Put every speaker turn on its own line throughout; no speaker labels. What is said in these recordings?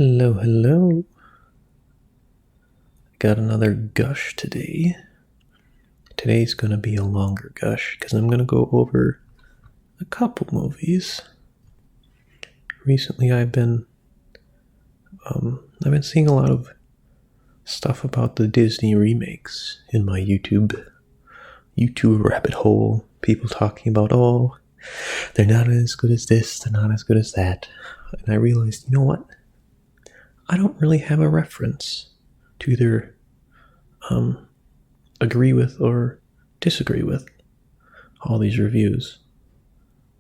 Hello, hello. Got another gush today. Today's gonna be a longer gush because I'm gonna go over a couple movies. Recently, I've been seeing a lot of stuff about the Disney remakes in my YouTube rabbit hole. People talking about, oh, they're not as good as this, they're not as good as that. And I realized, you know what? I don't really have a reference to either agree with or disagree with all these reviews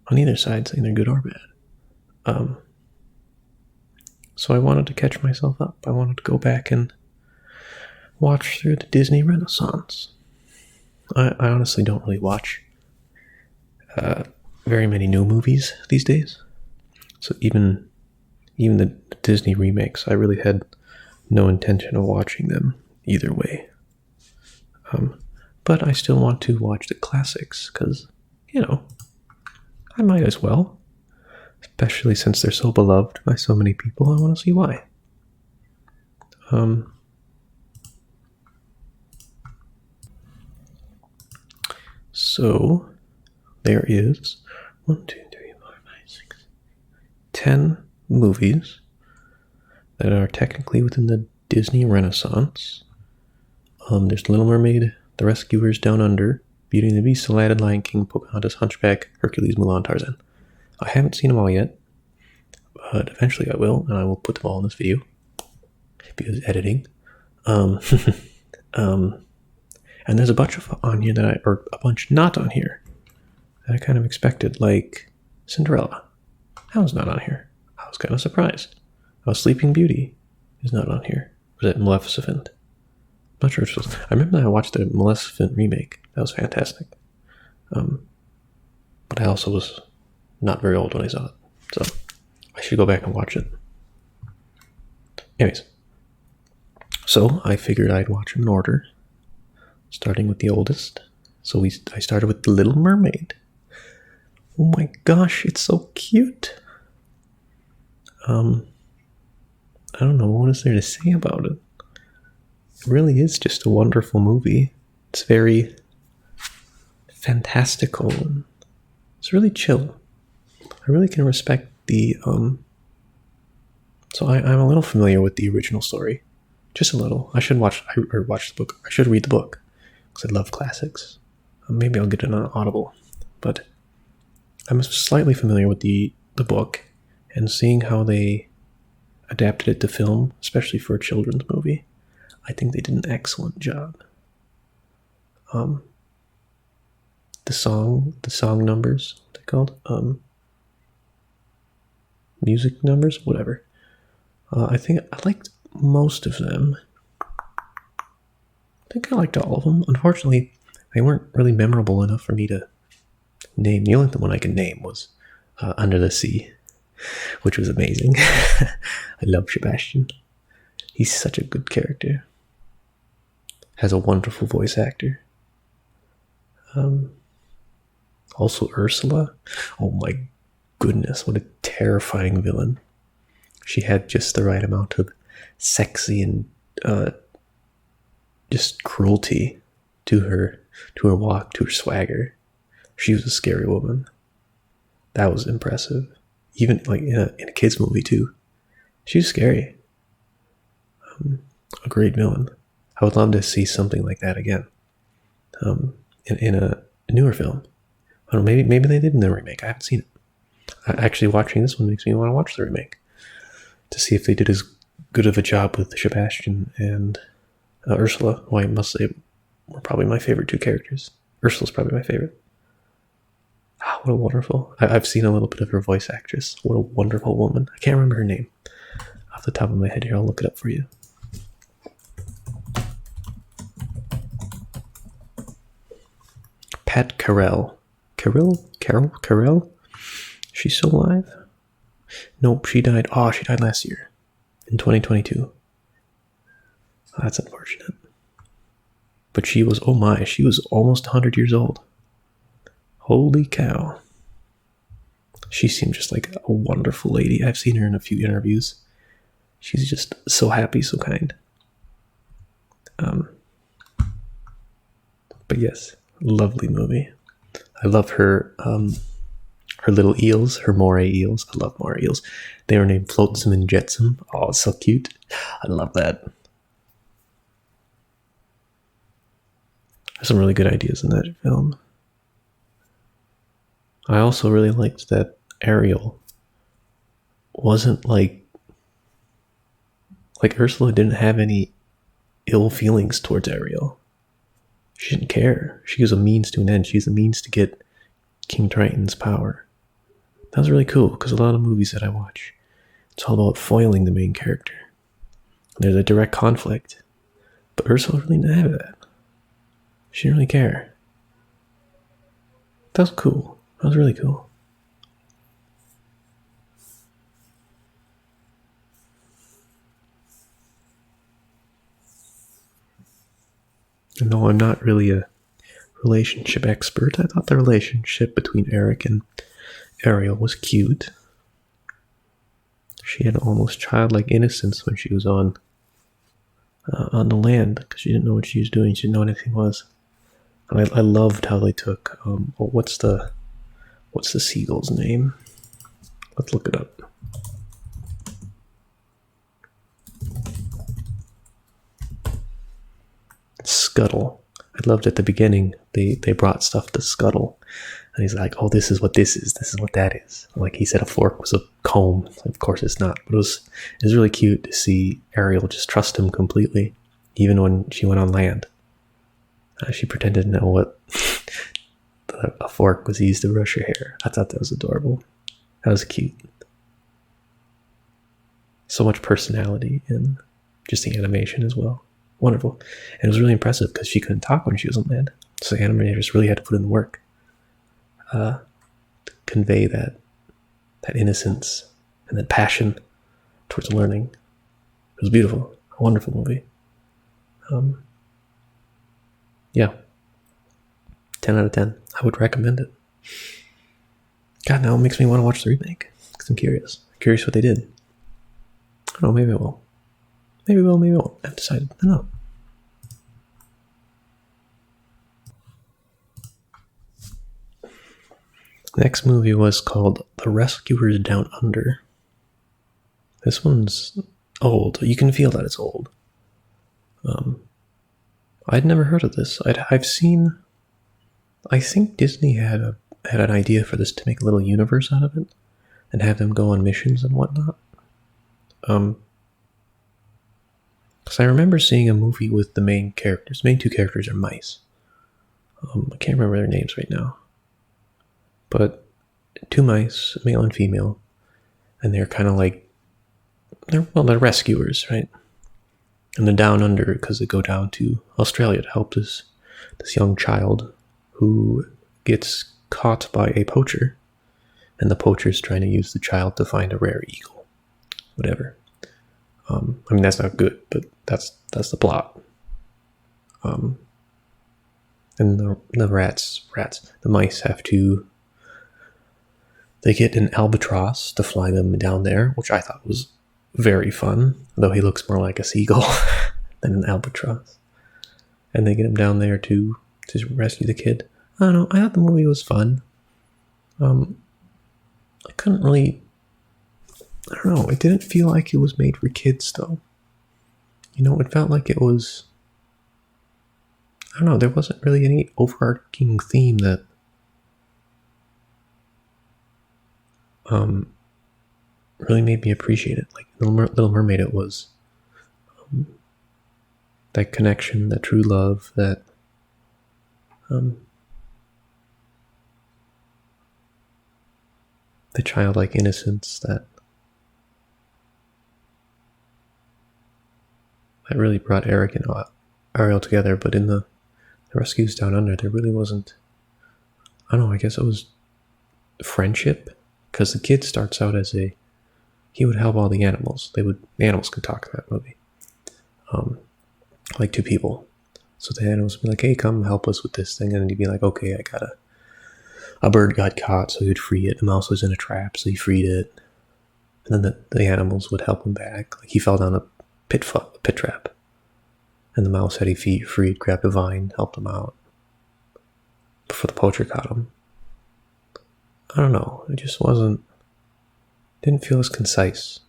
on either side, saying they're good or bad. So I wanted to catch myself up. I wanted to go back and watch through the Disney Renaissance. I honestly don't really watch very many new movies these days. So even the Disney remakes, I really had no intention of watching them either way. But I still want to watch the classics because, I might as well. Especially since they're so beloved by so many people, I want to see why. So, there is 10 movies that are technically within the Disney Renaissance. There's Little Mermaid, The Rescuers, Down Under, Beauty and the Beast, Aladdin, Lion King, Pocahontas, Hunchback, Hercules, Mulan, Tarzan. I haven't seen them all yet, but eventually I will, and I will put them all in this video because editing. And there's a bunch on here or a bunch not on here that I kind of expected, like Cinderella. That was not on here. I was kind of surprised. Sleeping Beauty is not on here. Was it Maleficent? I'm not sure which was. I remember that I watched the Maleficent remake. That was fantastic. But I also was not very old when I saw it, so I should go back and watch it. Anyways, so I figured I'd watch them in order, starting with the oldest. So I started with The Little Mermaid. Oh my gosh, it's so cute. I don't know what is there to say about it. It really is just a wonderful movie. It's very fantastical and it's really chill. I really can respect the so I'm a little familiar with the original story. Just a little. I should watch the book. I should read the book because I love classics. Maybe I'll get it on Audible. But I'm slightly familiar with the book, and seeing how they adapted it to film, especially for a children's movie, I think they did an excellent job. The song numbers, what are they called? Music numbers, whatever. I think I liked most of them. I think I liked all of them. Unfortunately, they weren't really memorable enough for me to name. The only one I could name was Under the Sea, which was amazing. I love Sebastian. He's such a good character. Has a wonderful voice actor. Also Ursula. Oh my goodness, what a terrifying villain. She had just the right amount of sexy and just cruelty to her walk, to her swagger. She was a scary woman. That was impressive. Even like in a kid's movie too. She was scary. A great villain. I would love to see something like that again. In a newer film. I don't know, maybe they did in the remake. I haven't seen it. Actually, watching this one makes me want to watch the remake to see if they did as good of a job with Sebastian and Ursula, who I must say were probably my favorite two characters. Ursula's probably my favorite. What a wonderful... I've seen a little bit of her voice actress. What a wonderful woman. I can't remember her name off the top of my head here. I'll look it up for you. Pat Carell. Carell? She's still alive? Nope, she died. Oh, she died last year. In 2022. That's unfortunate. But she was, she was almost 100 years old. Holy cow. She seemed just like a wonderful lady. I've seen her in a few interviews. She's just so happy, so kind. But yes, lovely movie. I love her her little eels, her moray eels. I love moray eels. They were named Flotsam and Jetsam. Oh, it's so cute. I love that. There's some really good ideas in that film. I also really liked that Ariel wasn't like Ursula didn't have any ill feelings towards Ariel. She didn't care. She was a means to an end. She's a means to get King Triton's power. That was really cool, because a lot of movies that I watch, it's all about foiling the main character. There's a direct conflict. But Ursula really didn't have that. She didn't really care. That was cool. That was really cool. And though I'm not really a relationship expert, I thought the relationship between Eric and Ariel was cute. She had almost childlike innocence when she was on the land, because she didn't know what she was doing. She didn't know what anything was. And I loved how they took what's the seagull's name? Let's look it up. Scuttle. I loved at the beginning they brought stuff to Scuttle, and he's like, "Oh, this is what this is. This is what that is." Like he said, a fork was a comb. Of course, it's not. But it was really cute to see Ariel just trust him completely, even when she went on land. She pretended to know what a fork was used to brush her hair. I thought that was adorable. That was cute. So much personality in just the animation as well. Wonderful. And it was really impressive because she couldn't talk when she was on land. So the animators really had to put in the work to convey that innocence and that passion towards learning. It was beautiful. A wonderful movie. Yeah. 10 out of 10. I would recommend it. God, now it makes me want to watch the remake because I'm curious. Curious what they did. I don't know, maybe I will. Maybe we'll, maybe we won't. I've decided. I don't know. Next movie was called The Rescuers Down Under. This one's old. You can feel that it's old. I'd never heard of this. I've seen. I think Disney had an idea for this to make a little universe out of it, and have them go on missions and whatnot. Because I remember seeing a movie with the main characters. The main two characters are mice. I can't remember their names right now. But two mice, male and female, and they're kind of like, they're rescuers, right? And they're down under because they go down to Australia to help this young child who gets caught by a poacher, and the poacher's trying to use the child to find a rare eagle. Whatever. I mean, that's not good, but that's the plot. And the mice have to. They get an albatross to fly them down there, which I thought was very fun, though he looks more like a seagull than an albatross. And they get him down there to rescue the kid. I don't know. I thought the movie was fun. I couldn't really. I don't know. It didn't feel like it was made for kids, though. You know, it felt like it was. I don't know. There wasn't really any overarching theme that. Really made me appreciate it. Like Little Mermaid, it was that connection, that true love, that the childlike innocence that really brought Eric and Ariel together. But in the Rescues Down Under, there really wasn't. I don't know. I guess it was friendship. Because the kid starts out as he would help all the animals. The animals could talk in that movie. Like two people. So the animals would be like, hey, come help us with this thing. And he'd be like, okay, I got a bird got caught, so he would free it. A mouse was in a trap, so he freed it. And then the animals would help him back. Like he fell down a pit trap, and the mouse had he freed, grabbed a vine, helped him out before the poacher caught him. I don't know. It just didn't feel as concise.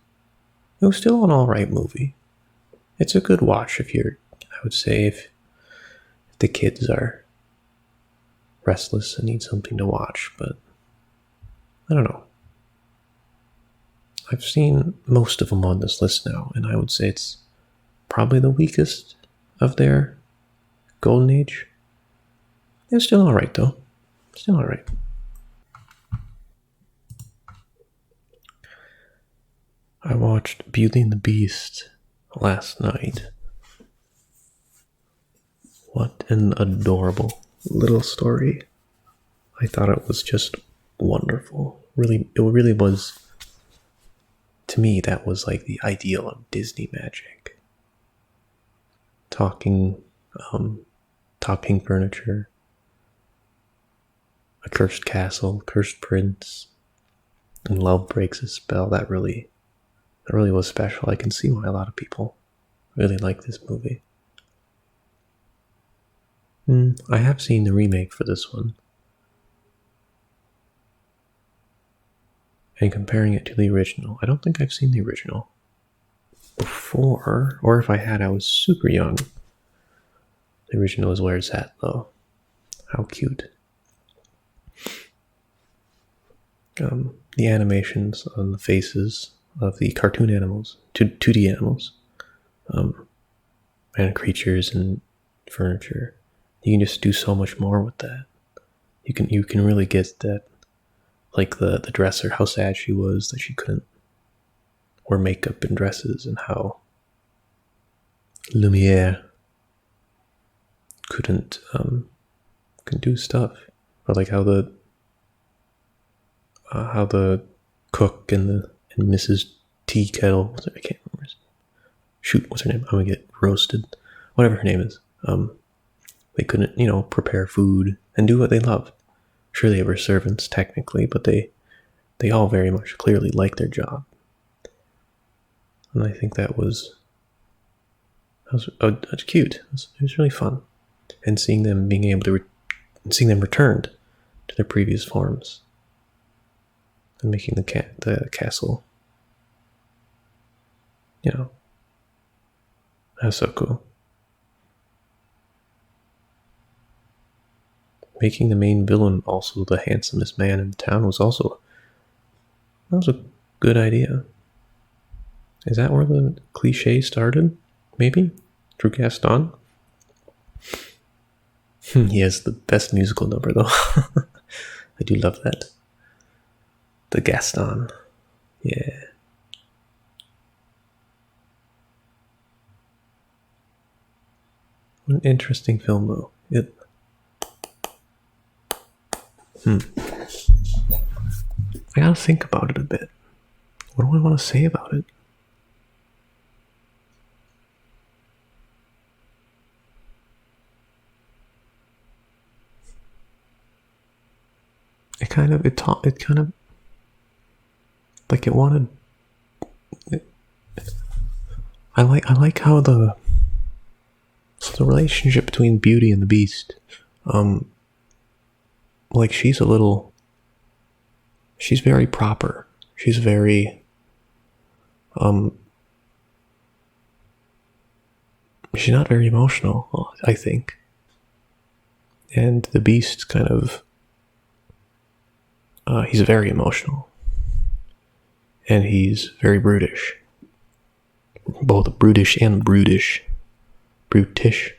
It was still an alright movie. It's a good watch I would say, if the kids are restless and need something to watch, but I don't know. I've seen most of them on this list now, and I would say it's probably the weakest of their golden age. It's still alright, though. Still alright. I watched Beauty and the Beast last night. What an adorable little story. I thought it was just wonderful. It really was. To me, that was like the ideal of Disney magic. Talking furniture, a cursed castle, cursed prince, and love breaks a spell. That really was special. I can see why a lot of people really like this movie. I have seen the remake for this one. And comparing it to the original, I don't think I've seen the original before, or if I had, I was super young. The original is where it's at, though. How cute. The animations on the faces of the cartoon animals, 2D animals, and creatures and furniture. You can just do so much more with that. You can really get that, like the dresser, how sad she was that she couldn't wear makeup and dresses, and how Lumiere couldn't do stuff, or like how the cook and Mrs. Tea Kettle, I can't remember. Shoot, what's her name? I'm gonna get roasted. Whatever her name is. They couldn't, prepare food and do what they loved. Sure, they were servants technically, but they all very much clearly liked their job. And I think that was cute. It was really fun. And seeing them being able to seeing them returned to their previous forms and making the castle. That's so cool. Making the main villain also the handsomest man in the town was a good idea. Is that where the cliche started? Maybe? Through Gaston? He has the best musical number, though. I do love that. The Gaston. Yeah. What an interesting film, though. I gotta think about it a bit. What do I want to say about it? It kind of like it wanted. I like how the relationship between Beauty and the Beast, like she's very proper. She's very, she's not very emotional, I think. And the Beast kind of, he's very emotional. And he's very brutish. Both brutish and brutish. Brutish.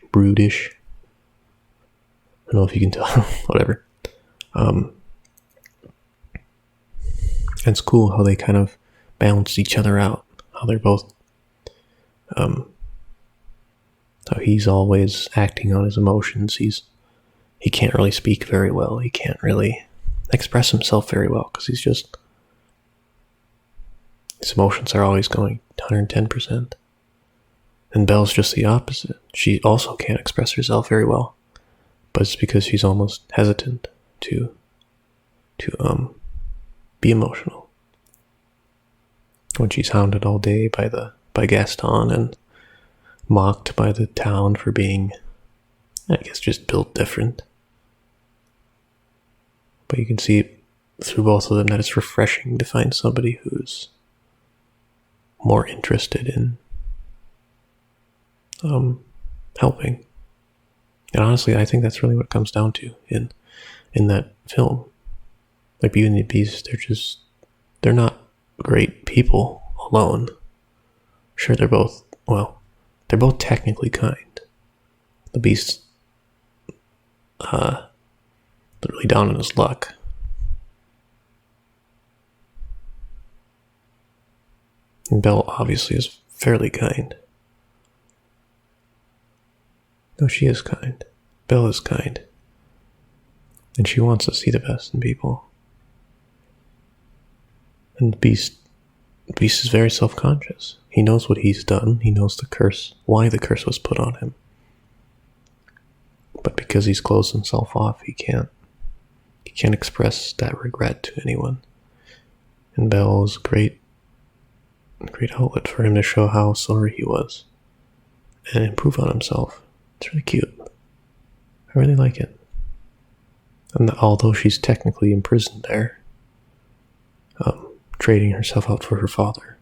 I don't know if you can tell. Whatever. And it's cool how they kind of balance each other out. How they're both, how he's always acting on his emotions. He can't really speak very well. He can't really express himself very well because his emotions are always going 110%. And Belle's just the opposite. She also can't express herself very well, but it's because she's almost hesitant to be emotional. when she's hounded all day by Gaston and mocked by the town for being, I guess, just built different. But you can see through both of them that it's refreshing to find somebody who's more interested in helping. And honestly, I think that's really what it comes down to in that film. Like Beauty and the Beast, they're not great people alone. Sure, they're both technically kind. The Beast, really down on his luck. And Belle obviously is fairly kind. No, she is kind. Belle is kind. And she wants to see the best in people. And the Beast is very self-conscious. He knows what he's done. He knows the curse, why the curse was put on him. But because he's closed himself off, he can't express that regret to anyone. And Belle is a great outlet for him to show how sorry he was and improve on himself. It's really cute. I really like it. And although she's technically imprisoned there, trading herself out for her father,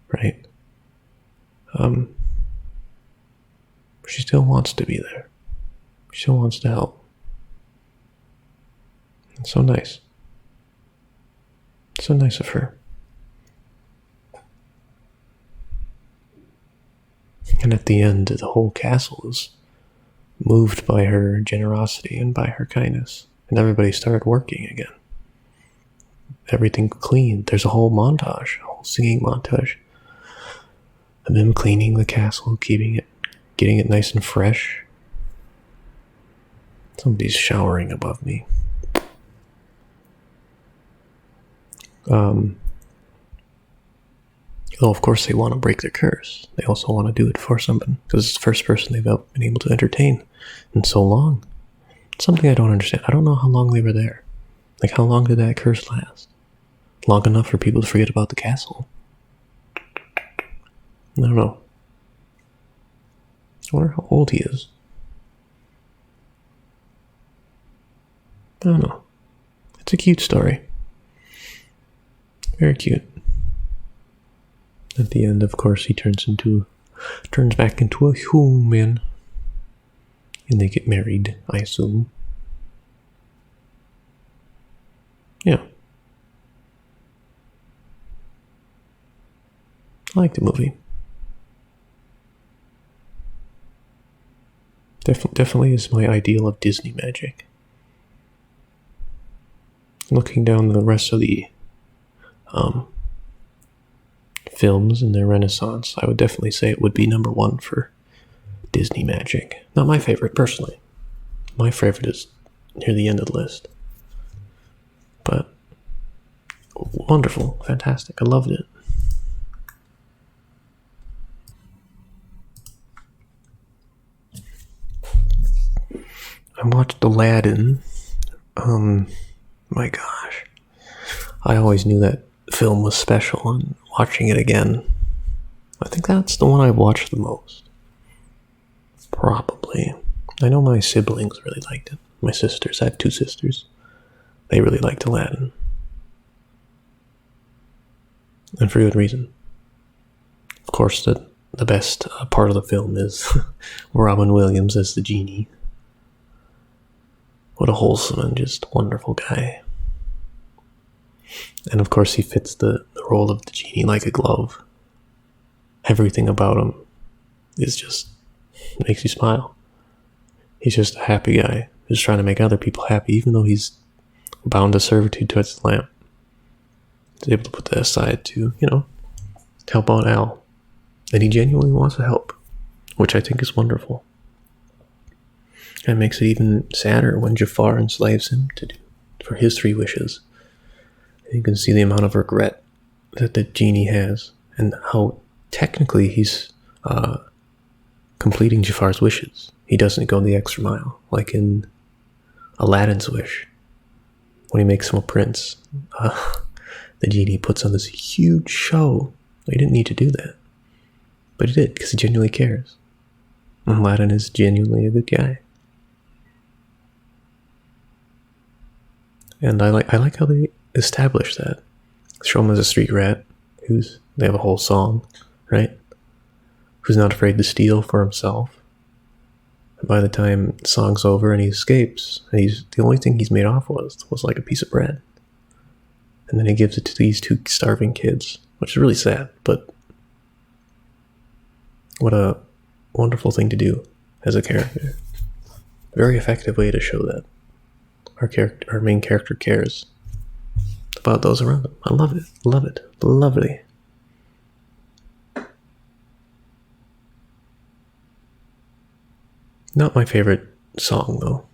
right? She still wants to be there. She still wants to help. It's so nice. So nice of her. And at the end, the whole castle is moved by her generosity and by her kindness. And everybody started working again. Everything cleaned. There's a whole montage, a whole singing montage of them cleaning the castle, getting it nice and fresh. Somebody's showering above me. Though of course they want to break their curse. They also want to do it for someone, because it's the first person they've been able to entertain in so long. It's something I don't understand. I don't know how long they were there. Like, how long did that curse last? Long enough for people to forget about the castle? I don't know. I wonder how old he is. I don't know. It's a cute story. Very cute. At the end, of course, he turns back into a human. And they get married, I assume. Yeah. I like the movie. Definitely is my ideal of Disney magic. Looking down the rest of the films in their renaissance, I would definitely say it would be number one for Disney magic. Not my favorite, personally. My favorite is near the end of the list. But wonderful, fantastic. I loved it. I watched Aladdin. My gosh. I always knew that film was special, and watching it again, I think that's the one I watched the most. Probably. I know my siblings really liked it. My sisters. I have 2 sisters. They really liked Aladdin. And for good reason. Of course, the best part of the film is Robin Williams as the genie. What a wholesome and just wonderful guy. And of course he fits the role of the genie like a glove. Everything about him is just makes you smile. He's just a happy guy who's trying to make other people happy, even though he's bound to servitude to its lamp. He's able to put that aside to, help out Al. And he genuinely wants to help, which I think is wonderful. And it makes it even sadder when Jafar enslaves him for his 3 wishes. And you can see the amount of regret that the genie has, and how technically he's completing Jafar's wishes. He doesn't go the extra mile, like in Aladdin's wish. When he makes him a prince, the genie puts on this huge show He didn't need to do that. But he did, because he genuinely cares. And Aladdin is genuinely a good guy. And I like how they establish that. Show him as a street rat, they have a whole song, right? Who's not afraid to steal for himself. And by the time the song's over and he escapes, the only thing he's made off was like a piece of bread. And then he gives it to these two starving kids, which is really sad, but what a wonderful thing to do as a character. Very effective way to show that our main character cares about those around him. I love it. Love it. Lovely. Not my favorite song, though.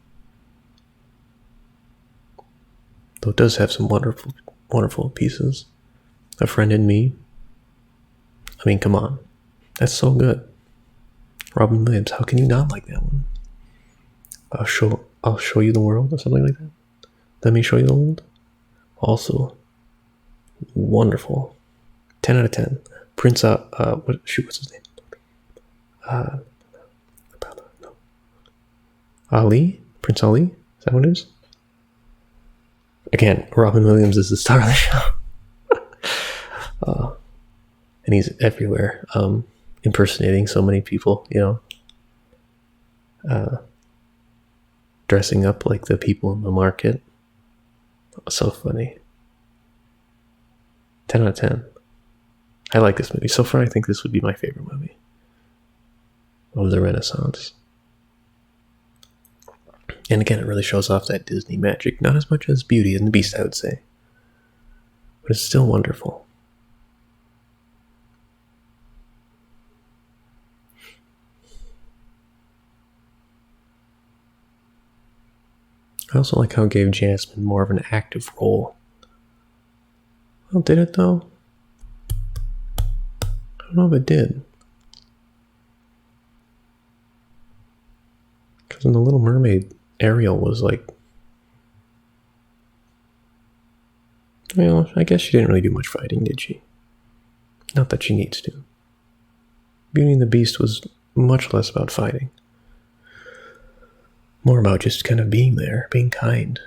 Though it does have some wonderful pieces. A Friend in Me. I mean, come on. That's so good. Robin Williams, how can you not like that one? I'll show you the world, or something like that. Let me show you the world. Also, wonderful. 10 out of 10. What's his name? Ali? Prince Ali? Is that what it is? Again, Robin Williams is the star of the show. And he's everywhere, impersonating so many people, dressing up like the people in the market. So funny. 10 out of 10. I like this movie. So far, I think this would be my favorite movie of the Renaissance. And again, it really shows off that Disney magic. Not as much as Beauty and the Beast, I would say. But it's still wonderful. I also like how it gave Jasmine more of an active role. Well, did it though? I don't know if it did. Because in The Little Mermaid, Ariel was like... Well, I guess she didn't really do much fighting, did she? Not that she needs to. Beauty and the Beast was much less about fighting. More about just kind of being there, being kind.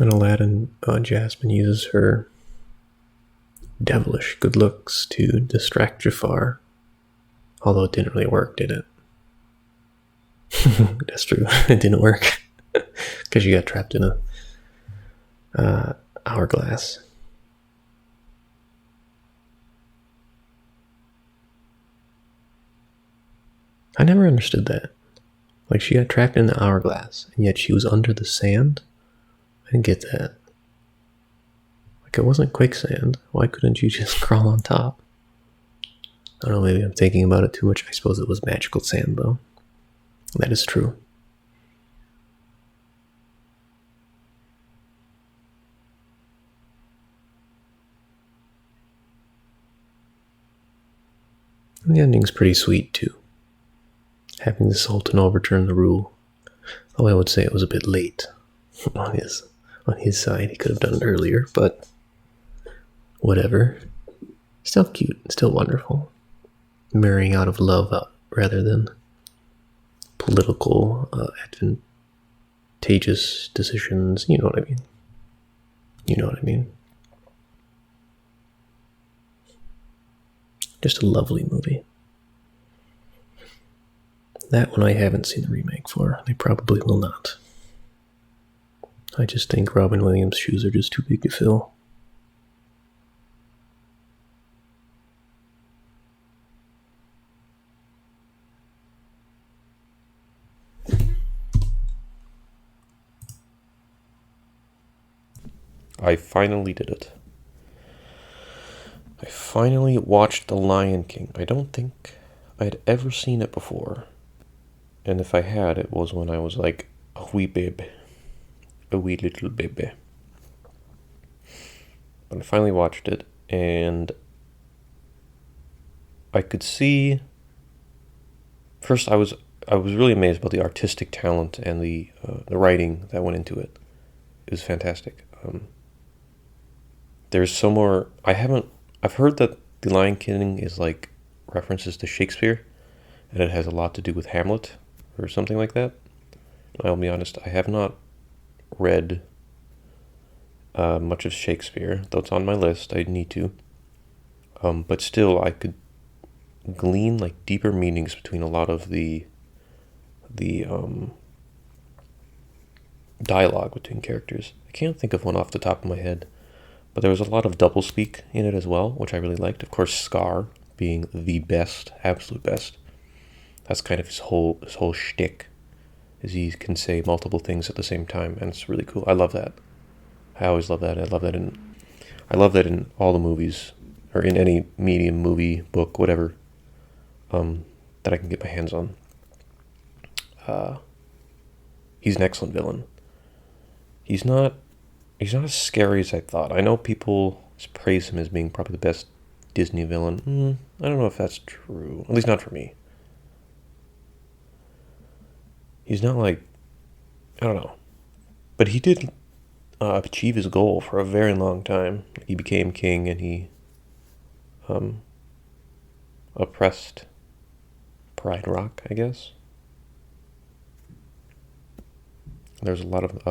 And Aladdin, Jasmine uses her devilish good looks to distract Jafar. Although it didn't really work, did it? That's true. It didn't work. Because you got trapped in a hourglass. I never understood that. Like, she got trapped in the hourglass, and yet she was under the sand? I didn't get that. Like, it wasn't quicksand. Why couldn't you just crawl on top? I don't know, maybe I'm thinking about it too much. I suppose it was magical sand, though. That is true. And the ending's pretty sweet, too. Having the Sultan overturn the rule. Although I would say it was a bit late on his side. He could have done it earlier, but whatever. Still cute, still wonderful. Marrying out of love rather than political advantageous decisions. You know what I mean. You know what I mean. Just a lovely movie. That one I haven't seen the remake for. They probably will not. I just think Robin Williams' shoes are just too big to fill. I finally did it. I finally watched The Lion King. I don't think I'd ever seen it before. And if I had, it was when I was like a wee baby. A wee little baby. But I finally watched it, and I could see... First, I was really amazed about the artistic talent and the writing that went into it. It was fantastic. There's some more. I've heard that The Lion King is like references to Shakespeare, and it has a lot to do with Hamlet or something like that. I'll be honest, I have not read much of Shakespeare, though it's on my list. I need to. But still, I could glean like deeper meanings between a lot of the dialogue between characters. I can't think of one off the top of my head, but there was a lot of doublespeak in it as well, which I really liked. Of course, Scar being the best, absolute best. That's kind of his whole shtick, is he can say multiple things at the same time, and it's really cool. I love that. I always love that. I love that in all the movies, or in any medium, movie, book, whatever, that I can get my hands on. He's an excellent villain. He's not as scary as I thought. I know people praise him as being probably the best Disney villain. I don't know if that's true. At least not for me. He's not like, I don't know. But he did achieve his goal for a very long time. He became king, and he oppressed Pride Rock, I guess. There's a lot of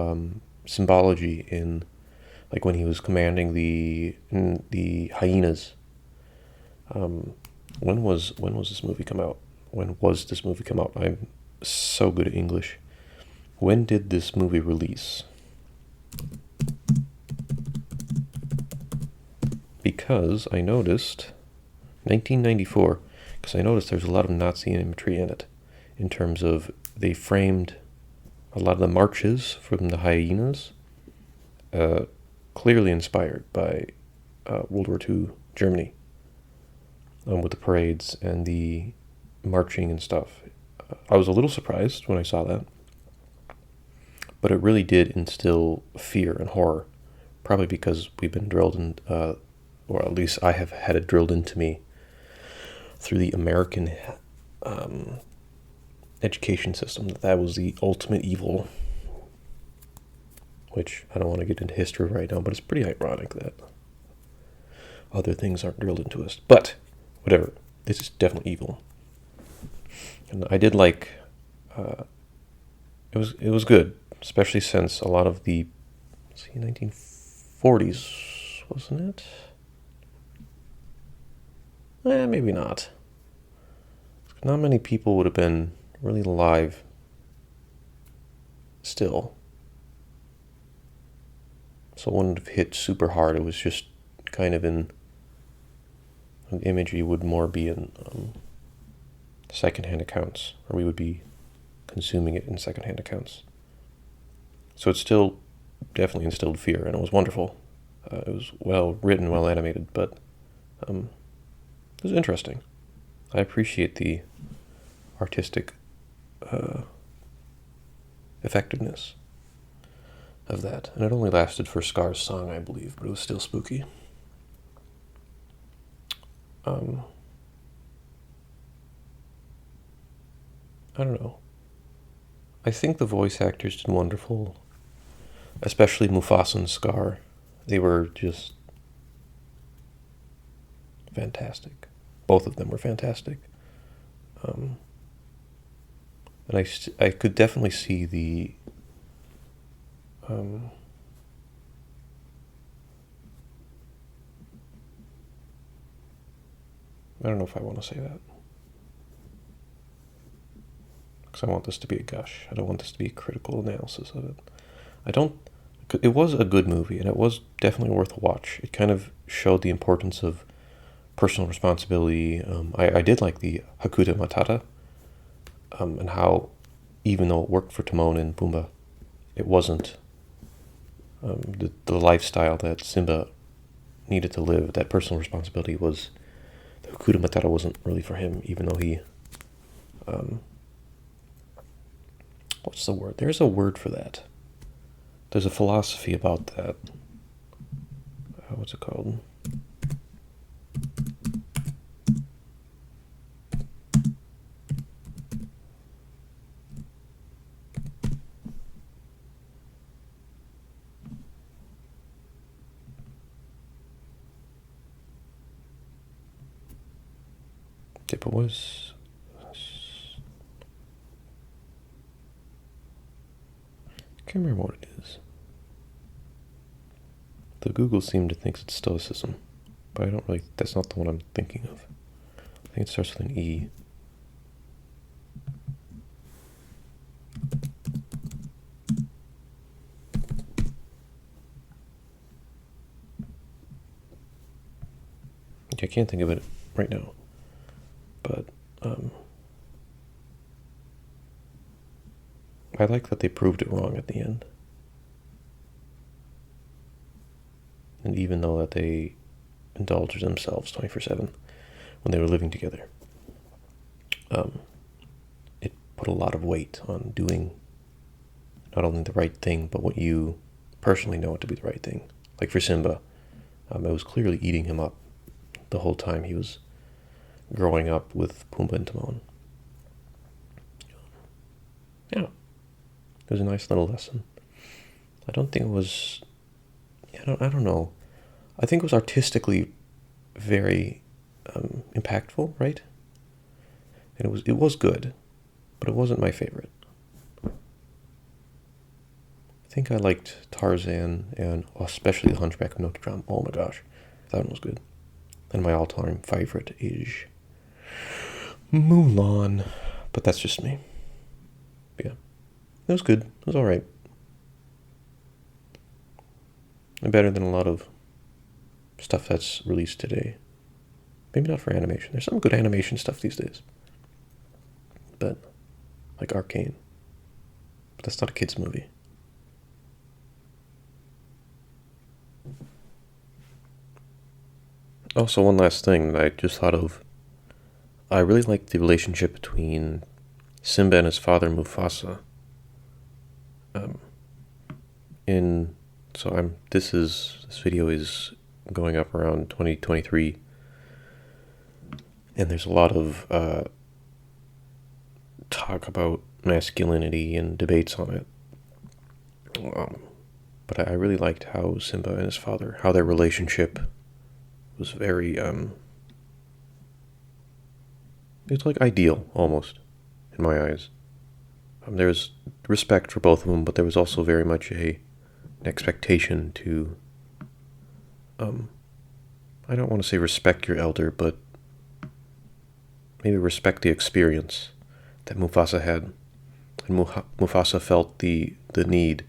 symbology in, like, when he was commanding the hyenas. When was this movie come out? When was this movie come out? I'm so good at English. When did this movie release? Because I noticed 1994. Because I noticed there's a lot of Nazi imagery in it, in terms of they framed a lot of the marches from the hyenas, clearly inspired by World War II Germany, with the parades and the marching and stuff. I was a little surprised when I saw that, but it really did instill fear and horror, probably because we've been drilled in, or at least I have had it drilled into me through the American education system, that was the ultimate evil, which I don't want to get into history right now, but it's pretty ironic that other things aren't drilled into us. But whatever, this is definitely evil. And I did like, it was good, especially since a lot of the 1940s, wasn't it? Maybe not. Not many people would have been really alive still. So it wouldn't have hit super hard. It was just kind of in an imagery would more be in secondhand accounts, or we would be consuming it in secondhand accounts. So it still definitely instilled fear, and it was wonderful. It was well written, well animated, but it was interesting. I appreciate the artistic effectiveness of that. And it only lasted for Scar's song, I believe, but it was still spooky. I don't know. I think the voice actors did wonderful, especially Mufasa and Scar. They were just fantastic. Both of them were fantastic. And I could definitely see the I don't know if I want to say that, because I want this to be a gush. I don't want this to be a critical analysis of it. It was a good movie, and it was definitely worth a watch. It kind of showed the importance of personal responsibility. I did like the Hakuna Matata, and how, even though it worked for Timon and Pumbaa, it wasn't the lifestyle that Simba needed to live. That personal responsibility was, the Hakuna Matata wasn't really for him, even though he, what's the word? There's a word for that. There's a philosophy about that. What's it called? Yeah, but was... I can't remember what it is. The Google seemed to think it's Stoicism, but I don't really... That's not the one I'm thinking of. I think it starts with an E. I can't think of it right now, but I like that they proved it wrong at the end. And even though that they indulged themselves 24/7 when they were living together, it put a lot of weight on doing not only the right thing, but what you personally know it to be the right thing. Like for Simba, it was clearly eating him up the whole time he was growing up with Pumbaa and Timon. Yeah, it was a nice little lesson. I don't think it was... I don't know. I think it was artistically very impactful, right? And it was good, but it wasn't my favorite. I think I liked Tarzan and especially The Hunchback of Notre Dame. Oh my gosh, that one was good. And my all-time favorite is Mulan, but that's just me. But yeah, it was good. It was all right. And better than a lot of stuff that's released today. Maybe not for animation. There's some good animation stuff these days, but like Arcane. But that's not a kids' movie. Also, one last thing that I just thought of. I really like the relationship between Simba and his father Mufasa. This video is going up around 2023, and there's a lot of talk about masculinity and debates on it. But I really liked how Simba and his father, how their relationship was very it's like ideal almost in my eyes. There was respect for both of them, but there was also very much an expectation to I don't want to say respect your elder, but maybe respect the experience that Mufasa had. And Mufasa felt the need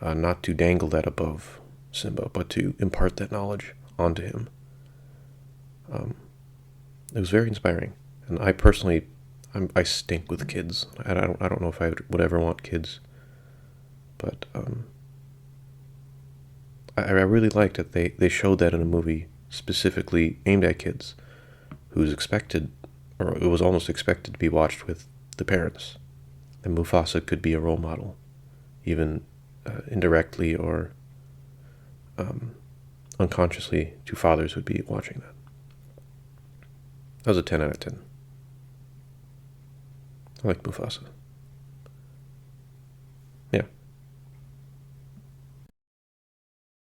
not to dangle that above Simba, but to impart that knowledge onto him. It was very inspiring, and I personally, I stink with kids. I don't know if I would ever want kids, but I really liked it. They showed that in a movie specifically aimed at kids, who's expected, or it was almost expected to be watched with the parents. And Mufasa could be a role model, even indirectly or unconsciously to fathers who'd be watching that. That was a 10 out of 10. I like Mufasa.